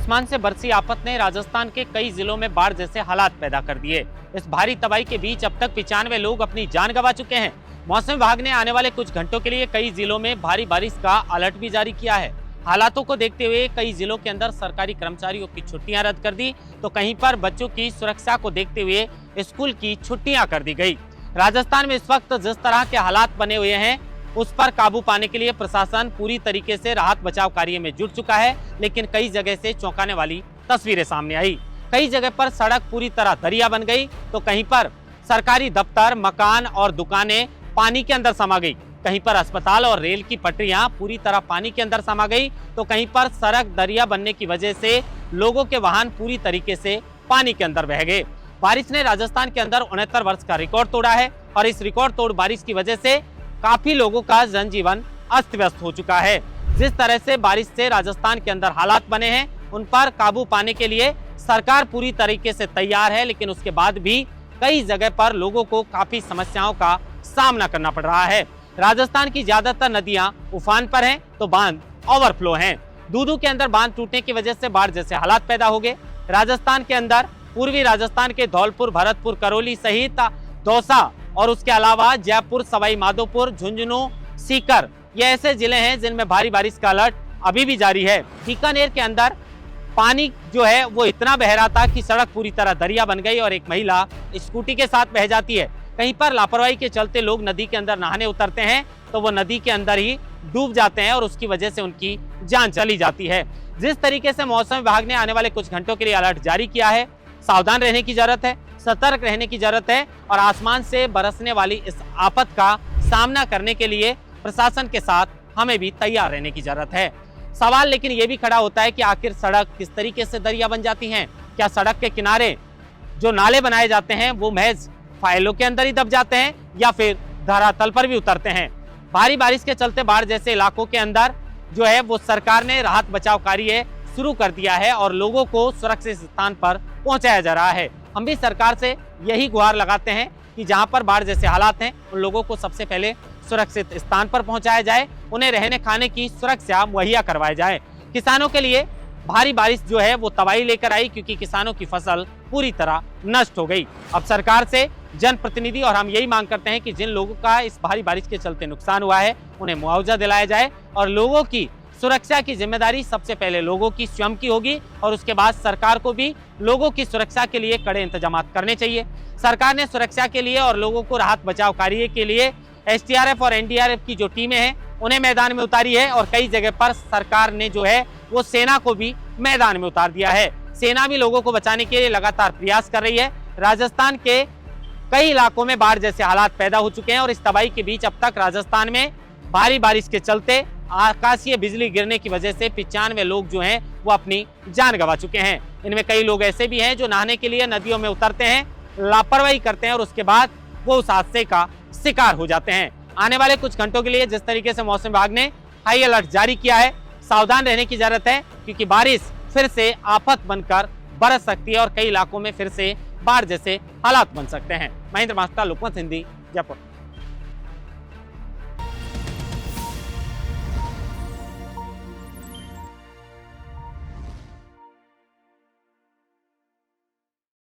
आसमान से बरसी आफत ने राजस्थान के कई जिलों में बाढ़ जैसे हालात पैदा कर दिए। इस भारी तबाही के बीच अब तक 95 लोग अपनी जान गंवा चुके हैं। मौसम विभाग ने आने वाले कुछ घंटों के लिए कई जिलों में भारी बारिश का अलर्ट भी जारी किया है। हालातों को देखते हुए कई जिलों के अंदर सरकारी कर्मचारियों की छुट्टियां रद्द कर दी, तो कहीं पर बच्चों की सुरक्षा को देखते हुए स्कूल की छुट्टियां कर दी गई। राजस्थान में इस वक्त जिस तरह के हालात बने हुए हैं उस पर काबू पाने के लिए प्रशासन पूरी तरीके से राहत बचाव कार्य में जुट चुका है, लेकिन कई जगह से चौंकाने वाली तस्वीरें सामने आई। कई जगह पर सड़क पूरी तरह दरिया बन गई, तो कहीं पर सरकारी दफ्तर, मकान और दुकानें पानी के अंदर समा गई। कहीं पर अस्पताल और रेल की पटरियां पूरी तरह पानी के अंदर समा गई, तो कहीं पर सड़क दरिया बनने की वजह से लोगों के वाहन पूरी तरीके से पानी के अंदर बह गए। बारिश ने राजस्थान के अंदर 69 वर्ष का रिकॉर्ड तोड़ा है और इस रिकॉर्ड तोड़ बारिश की वजह से काफी लोगों का जनजीवन अस्त व्यस्त हो चुका है। जिस तरह से बारिश से राजस्थान के अंदर हालात बने हैं उन पर काबू पाने के लिए सरकार पूरी तरीके से तैयार है, लेकिन उसके बाद भी कई जगह पर लोगों को काफी समस्याओं का सामना करना पड़ रहा है। राजस्थान की ज्यादातर नदियां उफान पर हैं, तो बांध ओवरफ्लो हैं। दूदू के अंदर बांध टूटने की वजह से बाढ़ जैसे हालात पैदा हो गए। राजस्थान के अंदर पूर्वी राजस्थान के धौलपुर, भरतपुर, करौली सहित दौसा और उसके अलावा जयपुर, सवाई माधोपुर, झुंझुनू, सीकर ये ऐसे जिले हैं जिनमें भारी बारिश का अलर्ट अभी भी जारी है। बीकानेर के अंदर पानी जो है वो इतना बह रहा था कि सड़क पूरी तरह दरिया बन गई और एक महिला स्कूटी के साथ बह जाती है। कहीं पर लापरवाही के चलते लोग नदी के अंदर नहाने उतरते हैं तो वो नदी के अंदर ही डूब जाते हैं और उसकी वजह से उनकी जान चली जाती है। जिस तरीके से मौसम विभाग ने आने वाले कुछ घंटों के लिए अलर्ट जारी किया है, सावधान रहने की जरूरत है, सतर्क रहने की जरूरत है और आसमान से बरसने वाली इस आफत का सामना करने के लिए प्रशासन के साथ हमें भी तैयार रहने की जरूरत है। सवाल लेकिन ये भी खड़ा होता है कि आखिर सड़क किस तरीके से दरिया बन जाती हैं? क्या सड़क के किनारे जो नाले बनाए जाते हैं वो महज फाइलों के अंदर ही दब जाते हैं या फिर धरातल पर भी उतरते हैं? भारी बारिश के चलते बाढ़ जैसे इलाकों के अंदर जो है वो सरकार ने राहत बचाव कार्य शुरू कर दिया है और लोगों को सुरक्षित स्थान पर पहुंचाया जा रहा है। हम भी सरकार से यही गुहार लगाते हैं कि जहां पर बाढ़ जैसे हालात हैं उन लोगों को सबसे पहले सुरक्षित स्थान पर पहुंचाया जाए, उन्हें रहने खाने की सुरक्षा मुहैया करवाई जाए। किसानों के लिए भारी बारिश जो है वो तबाही लेकर आई, क्योंकि किसानों की फसल पूरी तरह नष्ट हो गई। अब सरकार से जनप्रतिनिधि और हम यही मांग करते हैं कि जिन लोगों का इस भारी बारिश के चलते नुकसान हुआ है उन्हें मुआवजा दिलाया जाए और लोगों की सुरक्षा की जिम्मेदारी सबसे पहले लोगों की स्वयं की होगी और उसके बाद सरकार को भी लोगों की सुरक्षा के लिए कड़े इंतजाम करने चाहिए। सरकार ने सुरक्षा के लिए और लोगों को राहत बचाव कार्य के लिए एसडीआरएफ और एनडीआरएफ की जो टीमें हैं उन्हें मैदान में उतारी है और कई जगह पर सरकार ने जो है वो सेना को भी मैदान में उतार दिया है। सेना भी लोगों को बचाने के लिए लगातार प्रयास कर रही है। राजस्थान के कई इलाकों में बाढ़ जैसे हालात पैदा हो चुके हैं और इस तबाही के बीच अब तक राजस्थान में भारी बारिश के चलते आकाशीय बिजली गिरने की वजह से 95 लोग जो हैं वो अपनी जान गंवा चुके हैं। इनमें कई लोग ऐसे भी हैं जो नहाने के लिए नदियों में उतरते हैं, लापरवाही करते हैं और उसके बाद वो उस हादसे का शिकार हो जाते हैं। आने वाले कुछ घंटों के लिए जिस तरीके से मौसम विभाग ने हाई अलर्ट जारी किया है, सावधान रहने की जरूरत है, क्योंकि बारिश फिर से आफत बनकर बरस सकती है और कई इलाकों में फिर से बाढ़ जैसे हालात बन सकते हैं। महेंद्र मास्टर, लोकमत हिंदी, जयपुर।